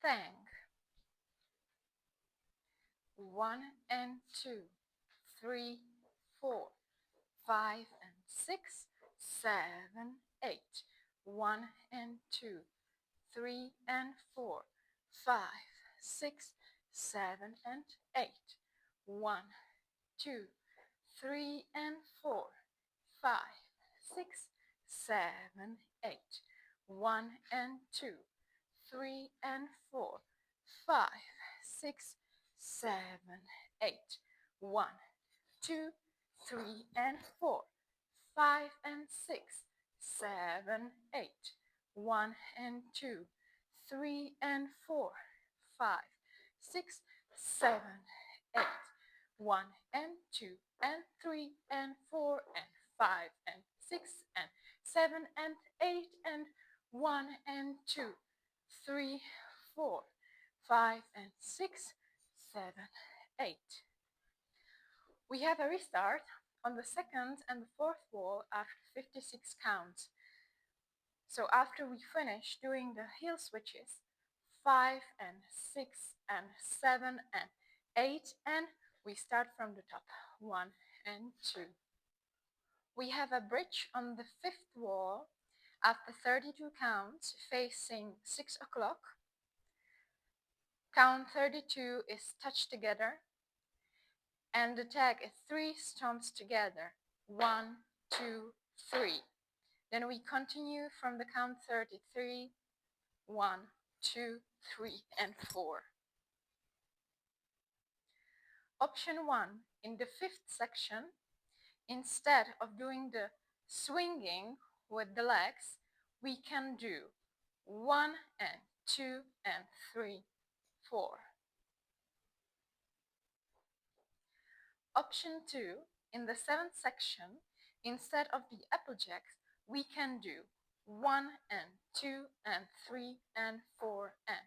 Thang. 1 and 2, 3, 4, 5 and 6, 7, 8. 1 and 2, 3 and 4, 5, 6, 7 and 8. 1, 2, 3 and 4, 5, 6, 7, 8. 1 and 2, 3 and 4, 5, 6, 7, 8. 1, 2, 3 and 4, 5 and 6, 7, 8. 1 and 2, 3 and 4, 5, 6, 7, 8. 1 and 2 and 3 and 4 and 5 and 6 and 7 and 8 and 1 and 2, 3, 4, 5 and 6, 7, 8. We have a restart on the second and the fourth wall after 56 counts. So after we finish doing the heel switches, 5 and 6 and 7 and 8, and we start from the top, 1 and 2. We have a bridge on the fifth wall after 32 counts facing 6 o'clock. Count 32 is touched together, and the tag is 3 stomps together, 1, 2, 3. Then we continue from the count 33, 1, 2, 3, and 4. Option 1, in the fifth section, instead of doing the swinging with the legs, we can do 1 and 2 and 3, 4. Option 2, in the seventh section, instead of the applejacks, we can do 1 and 2 and 3 and 4 and.